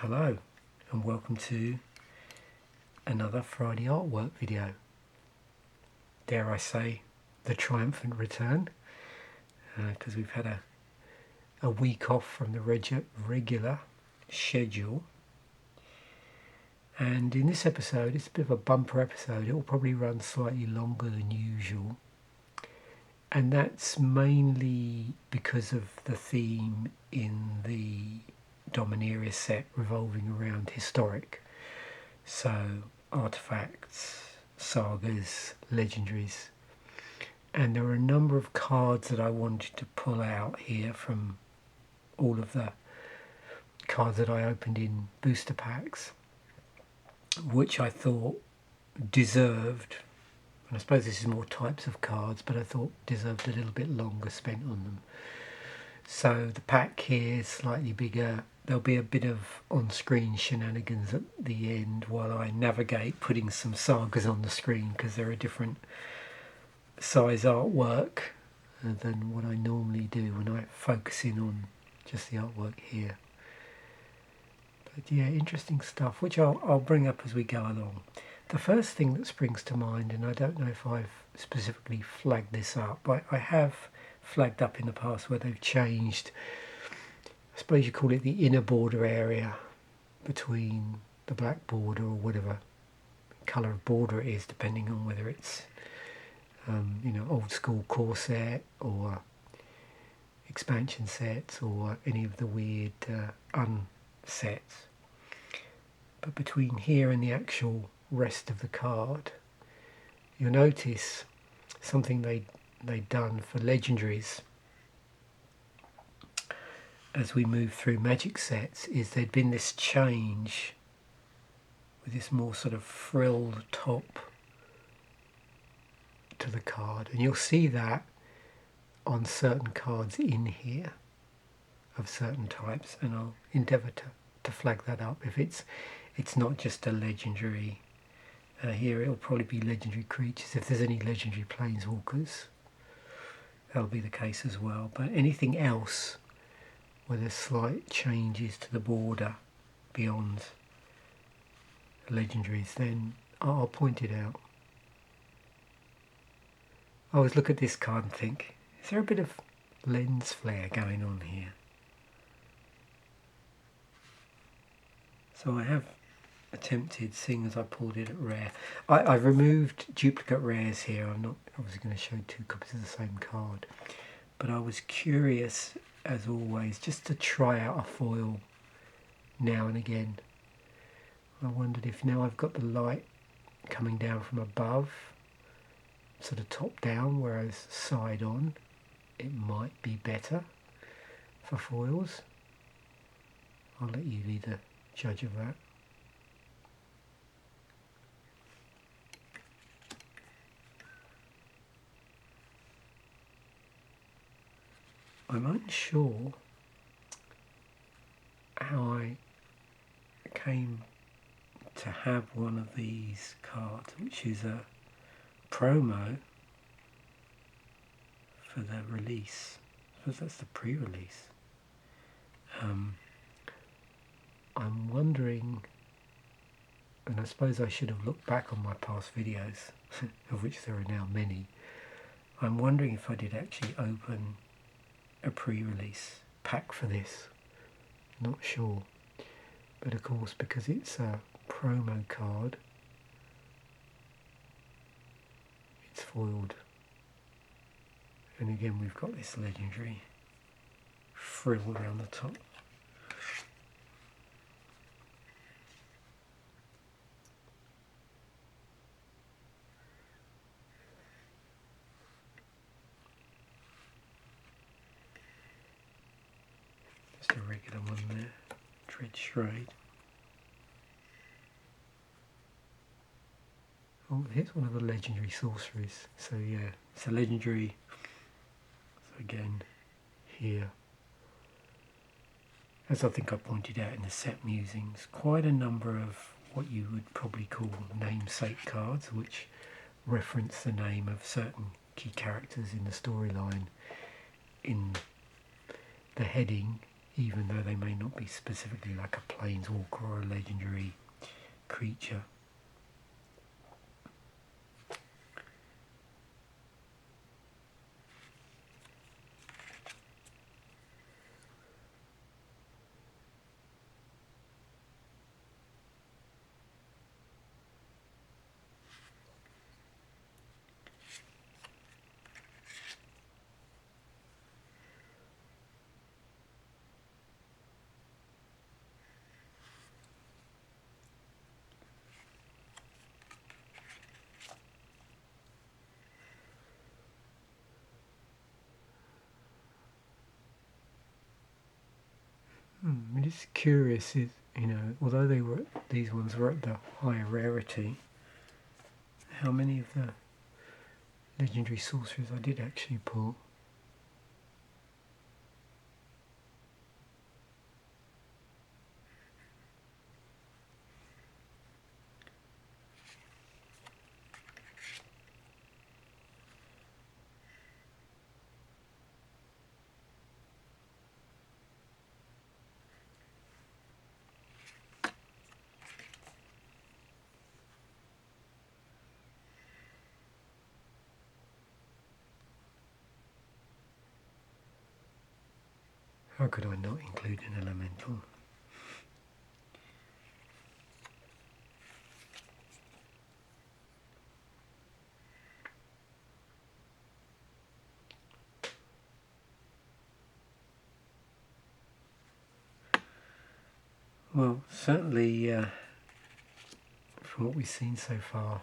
Hello and welcome to another Friday artwork video. Dare I say, the triumphant return, because we've had a week off from the regular schedule. And in this episode, it's a bit of a bumper episode. It will probably run slightly longer than usual. And that's mainly because of the theme in the Dominaria set revolving around historic. So artifacts, sagas, legendaries. And there are a number of cards that I wanted to pull out here from all of the cards that I opened in booster packs, which I thought deserved, and I suppose this is more types of cards, but I thought deserved a little bit longer spent on them. So the pack here is slightly bigger. There'll be a bit of on-screen shenanigans at the end while I navigate putting some sagas on the screen, because they're a different size artwork than what I normally do when I focus in on just the artwork here. But yeah, interesting stuff, which I'll bring up as we go along. The first thing that springs to mind, and I don't know if I've specifically flagged this up, but I have flagged up in the past where they've changed, I suppose you call it the inner border area between the black border or whatever colour of border it is, depending on whether it's old school core set or expansion sets or any of the weird unsets. But between here and the actual rest of the card, you'll notice something they'd done for legendaries as we move through magic sets is there'd been this change with this more sort of frilled top to the card, and you'll see that on certain cards in here of certain types, and I'll endeavour to flag that up if it's not just a legendary. Here it'll probably be legendary creatures. If there's any legendary planeswalkers, that'll be the case as well. But anything else where there's slight changes to the border beyond legendaries, then I'll point it out. I always look at this card and think, is there a bit of lens flare going on here? So I have attempted, seeing as I pulled it at rare. I've removed duplicate rares here. I'm not obviously going to show two copies of the same card, but I was curious, as always, just to try out a foil now and again. I wondered if now I've got the light coming down from above, sort of top down, whereas side on, it might be better for foils. I'll let you be the judge of that. I'm unsure how I came to have one of these cards, which is a promo for the release. I suppose that's the pre-release. I'm wondering, and I suppose I should have looked back on my past videos, of which there are now many. I'm wondering if I did actually open a pre-release pack for this. Not sure. But of course, because it's a promo card, it's foiled. And again, we've got this legendary frill around the top. Just a regular one there, Dread Shade. Oh, here's one of the legendary sorceries. So yeah, it's a legendary. So again, here, as I think I pointed out in the set musings, quite a number of what you would probably call namesake cards, which reference the name of certain key characters in the storyline in the heading even though they may not be specifically like a planeswalker or a legendary creature. It's curious, although these ones were at the higher rarity, how many of the legendary sorcerers I did actually pull. How could I not include an elemental? Well, certainly from what we've seen so far,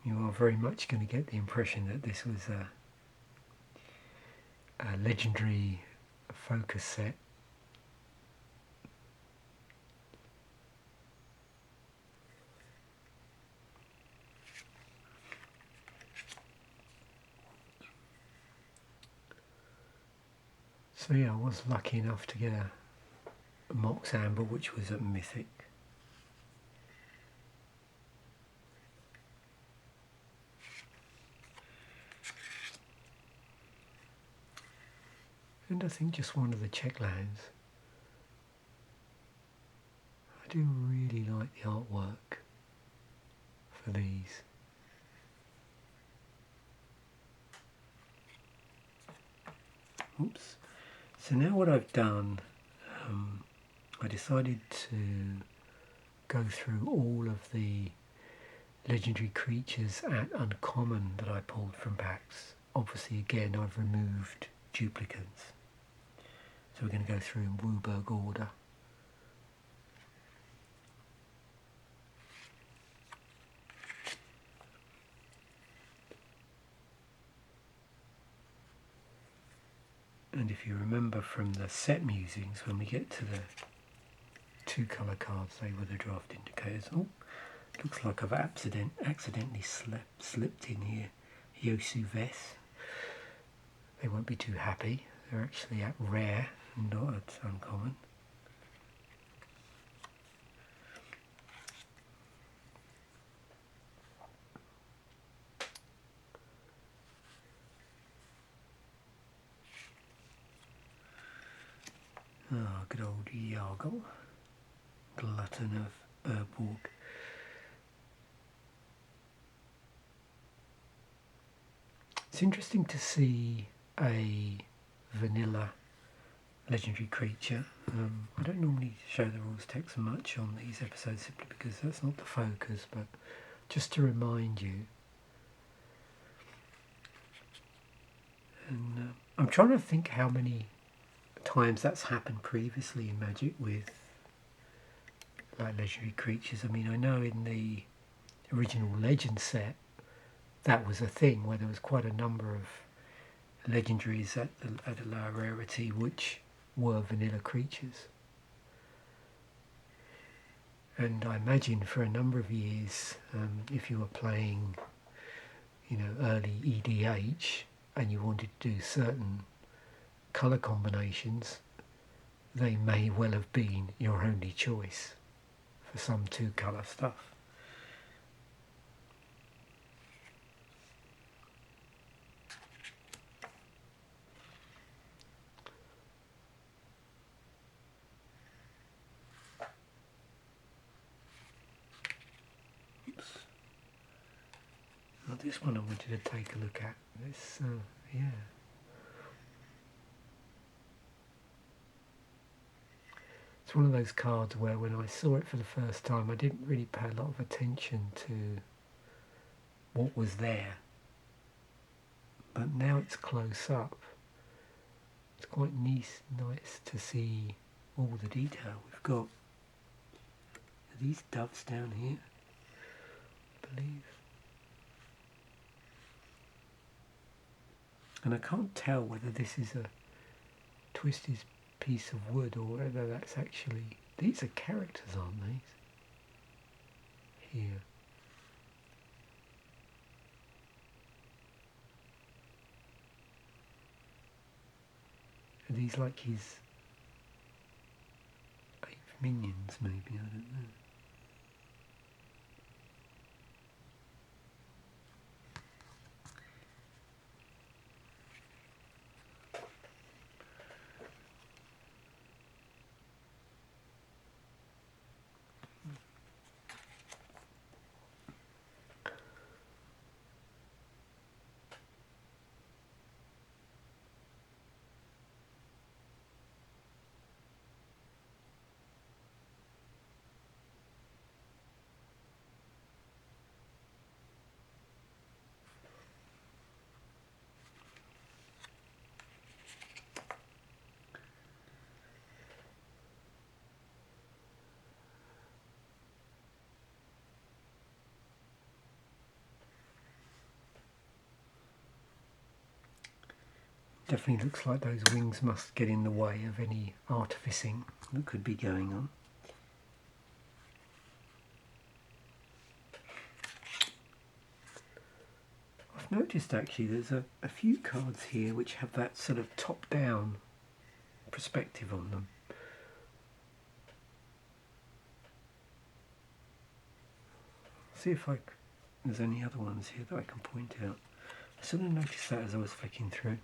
you are very much going to get the impression that this was a legendary focus set. So yeah, I was lucky enough to get a Mox Amber, which was a mythic. And I think just one of the check lands. I do really like the artwork for these. Oops. So now what I've done, I decided to go through all of the legendary creatures at uncommon that I pulled from packs. Obviously again I've removed duplicates. So we're going to go through in Wooburg order. And if you remember from the set musings, when we get to the 2 colour cards, they were the draft indicators. Oh, looks like I've accidentally slipped in here. Yosu Vess. They won't be too happy. They're actually at rare, not at uncommon. Ah, good old Yargle, glutton of Urborg. It's interesting to see a vanilla legendary creature. I don't normally show the rules text much on these episodes simply because that's not the focus, but just to remind you. And I'm trying to think how many times that's happened previously in Magic with like legendary creatures. I mean, I know in the original Legend set that was a thing where there was quite a number of legendaries at a lower rarity which were vanilla creatures. And I imagine for a number of years, if you were playing, early EDH and you wanted to do certain colour combinations, they may well have been your only choice for some 2 colour stuff. this one I wanted to take a look at. This, yeah. It's one of those cards where when I saw it for the first time, I didn't really pay a lot of attention to what was there. But now it's close up. It's quite nice to see all the detail we've got. Are these doves down here? I believe. And I can't tell whether this is a twisted piece of wood or whether that's actually... These are characters, aren't these? Here. Are these like his 8 minions, maybe? I don't know. Definitely looks like those wings must get in the way of any artificing that could be going on. I've noticed actually there's a few cards here which have that sort of top-down perspective on them. See if there's any other ones here that I can point out. I sort of noticed that as I was flicking through.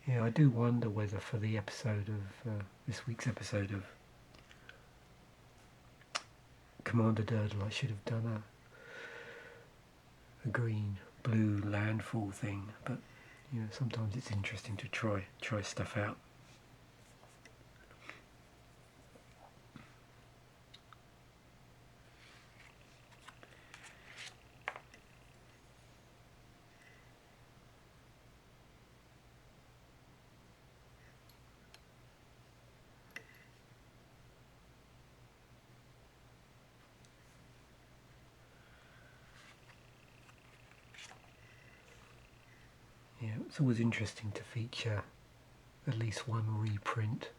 Yeah, I do wonder whether for the episode of this week's episode of Commander Durdle I should have done a green-blue landfall thing, but you know, sometimes it's interesting to try stuff out. Yeah, it's always interesting to feature at least one reprint.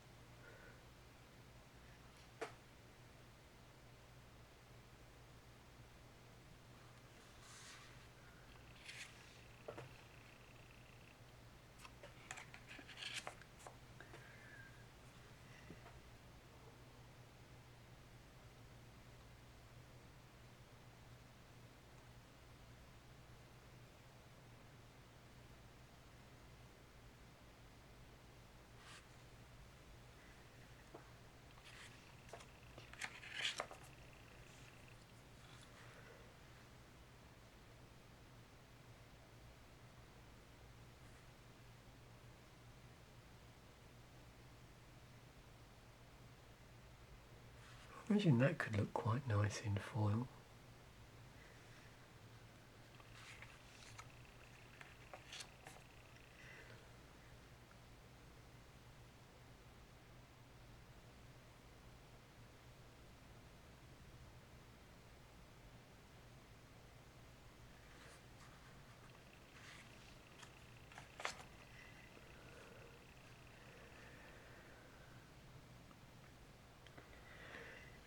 I imagine that could look quite nice in foil.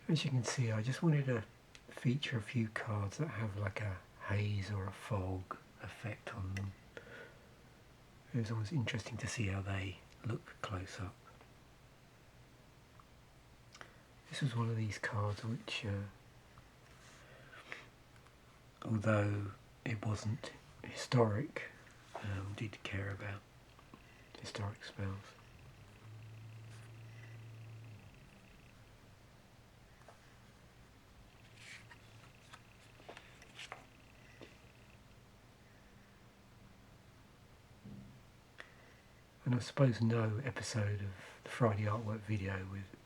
As you can see, I just wanted to feature a few cards that have like a haze or a fog effect on them. It was always interesting to see how they look close up. This was one of these cards which, although it wasn't historic, did care about. historic spells. And I suppose no episode of the Friday Artwork video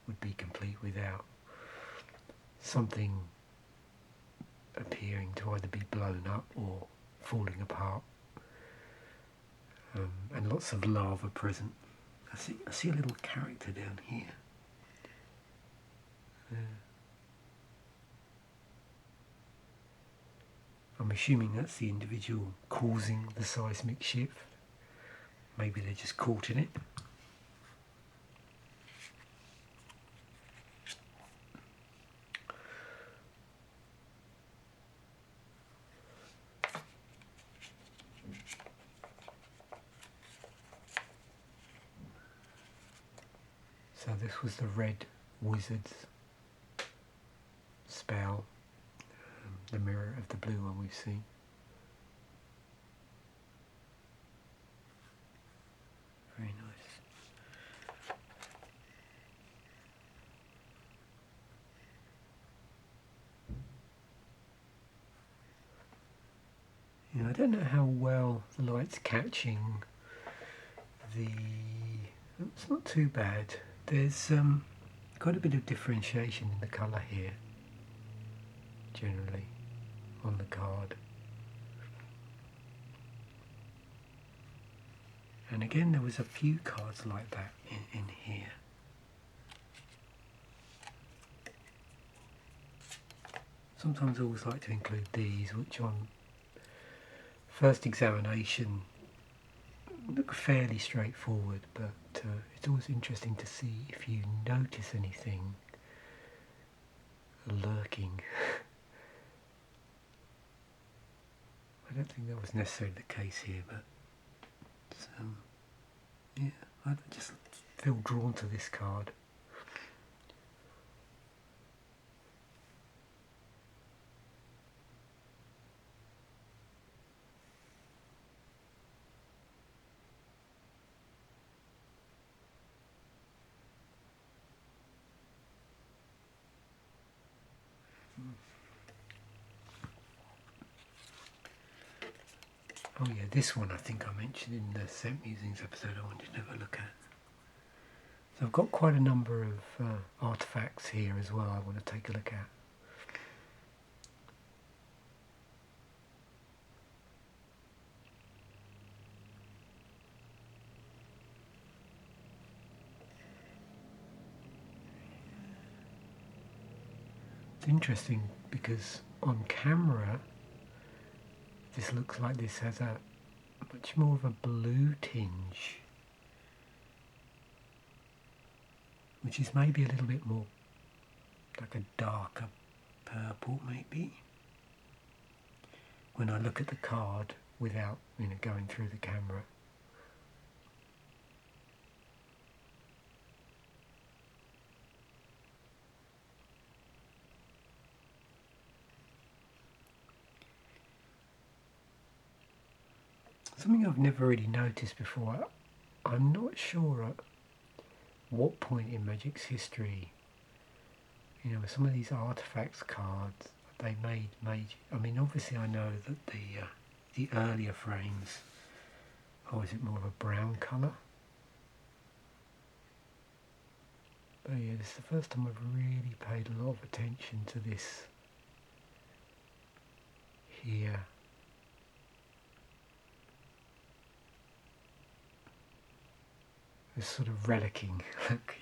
would be complete without something appearing to either be blown up or falling apart, and lots of lava present. I see a little character down here. I'm assuming that's the individual causing the seismic shift. Maybe they're just caught in it. So this was the red wizard's spell, the mirror of the blue one we've seen. Very nice. Yeah, I don't know how well the light's catching the... It's not too bad. There's quite a bit of differentiation in the colour here, generally, on the card. And again, there was a few cards like that in here. Sometimes I always like to include these, which on first examination look fairly straightforward, but it's always interesting to see if you notice anything lurking. I don't think that was necessarily the case here, but yeah, I just feel drawn to this card. Oh yeah, this one I think I mentioned in the Scent Musings episode I wanted to have a look at. So I've got quite a number of artefacts here as well I want to take a look at. It's interesting because on camera this looks like this has a much more of a blue tinge, which is maybe a little bit more like a darker purple maybe, when I look at the card without going through the camera. Something I've never really noticed before, I'm not sure at what point in Magic's history, some of these artifacts cards, they made Magic. I mean, obviously I know that the earlier frames, is it more of a brown colour? But yeah, this is the first time I've really paid a lot of attention to this here. This sort of relicking look,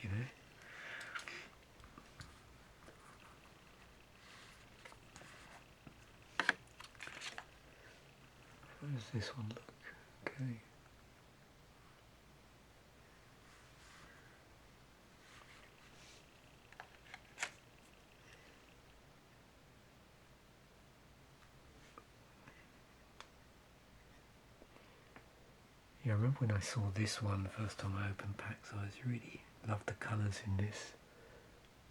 How does this one look? Okay. Yeah, I remember when I saw this one the first time I opened packs, I really loved the colours in this.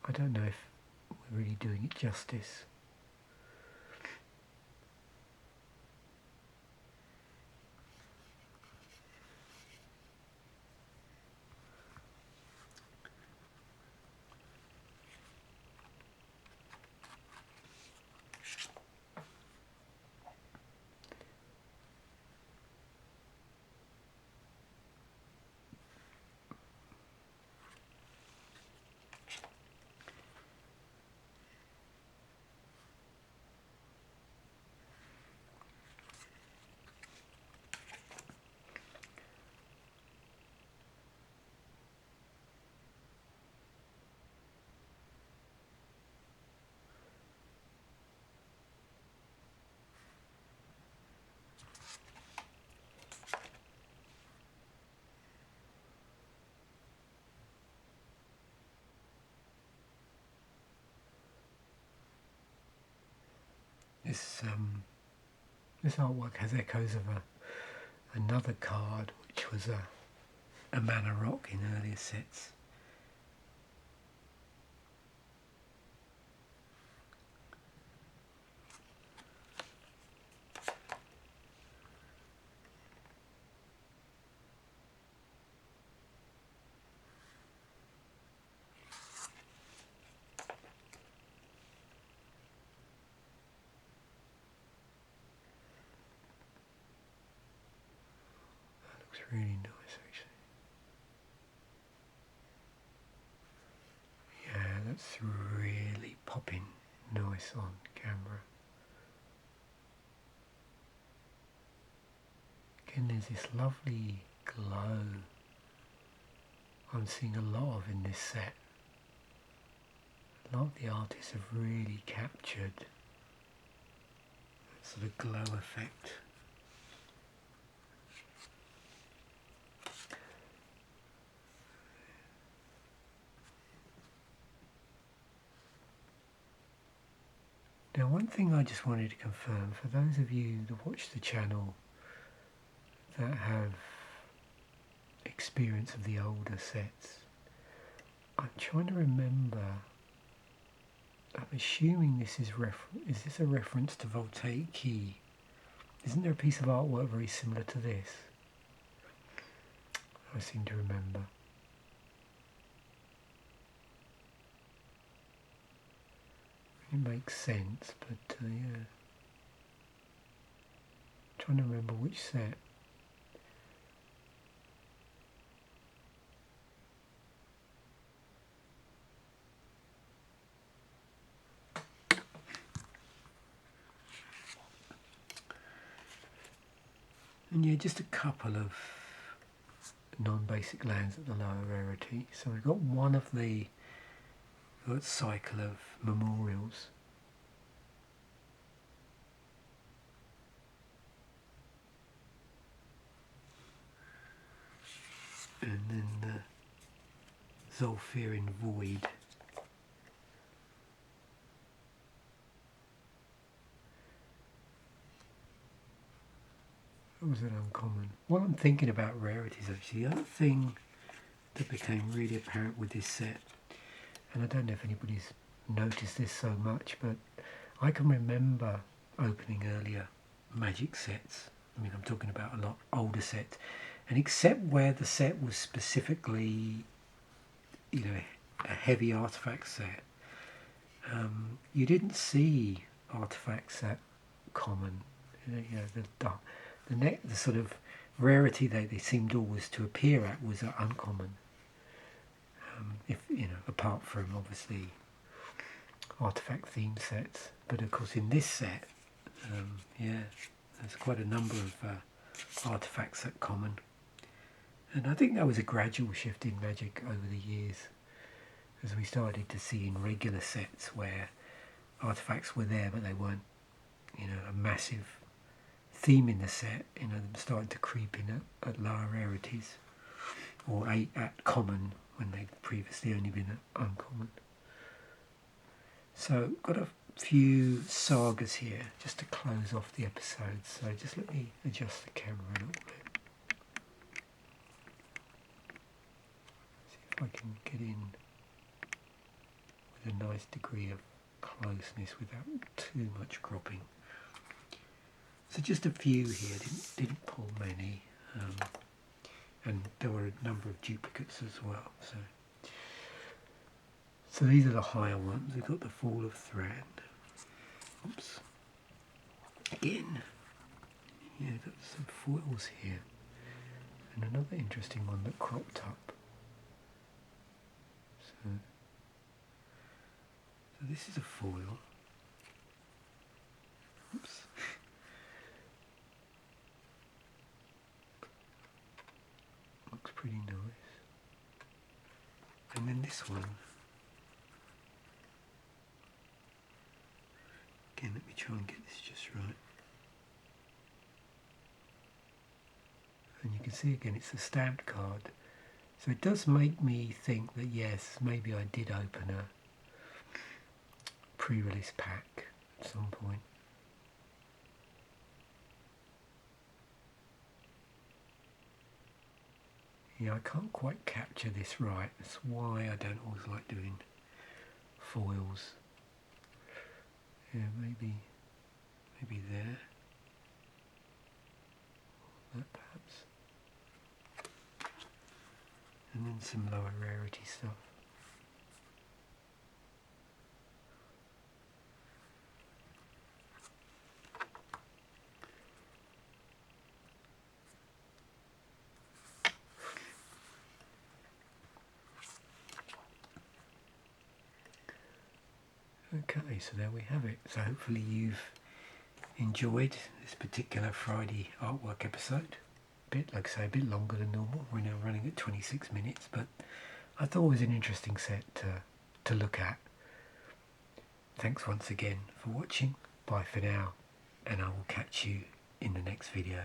I don't know if we're really doing it justice. This artwork has echoes of another card, which was a mana rock in earlier sets. That looks really nice, actually. Yeah, that's really popping nice on camera. Again, there's this lovely glow I'm seeing a lot of in this set. A lot of the artists have really captured that sort of glow effect. Now, one thing I just wanted to confirm, for those of you that watch the channel that have experience of the older sets, I'm trying to remember, I'm assuming this is this a reference to Voltaic Key? Isn't there a piece of artwork very similar to this? I seem to remember. It makes sense, but yeah. Trying to remember which set. And yeah, just a couple of non-basic lands at the lower rarity. So we've got one of the cycle of memorials. And then the Zolfirian Void. That was an uncommon. While I'm thinking about rarities, actually, the other thing that became really apparent with this set, and I don't know if anybody's noticed this so much, but I can remember opening earlier Magic sets. I mean, I'm talking about a lot older sets, and except where the set was specifically, you know, a heavy artifact set, you didn't see artifacts that common. You know, the sort of rarity they seemed always to appear at was uncommon. If you know, apart from obviously artifact theme sets, but of course in this set, yeah, there's quite a number of artifacts that common, and I think that was a gradual shift in Magic over the years, as we started to see in regular sets where artifacts were there but they weren't, you know, a massive theme in the set, you know, them starting to creep in at lower rarities, or at common when they'd previously only been at uncommon. So got a few sagas here just to close off the episode, so just let me adjust the camera a little bit, see if I can get in with a nice degree of closeness without too much cropping. So just a few here, didn't pull many, and there were a number of duplicates as well. So these are the higher ones. We've got the Fall of Thread. Oops. Again, yeah, got some foils here, and another interesting one that cropped up. So this is a foil. Oops. Looks pretty nice. And then this one. Again, let me try and get this just right. And you can see again it's a stamped card. So it does make me think that yes, maybe I did open a pre-release pack at some point. Yeah, I can't quite capture this right. That's why I don't always like doing foils. Yeah, maybe there. That perhaps. And then some lower rarity stuff. Okay, so there we have it. So hopefully you've enjoyed this particular Friday artwork episode. Like I say, a bit longer than normal. We're now running at 26 minutes, but I thought it was an interesting set to look at. Thanks once again for watching. Bye for now, and I will catch you in the next video.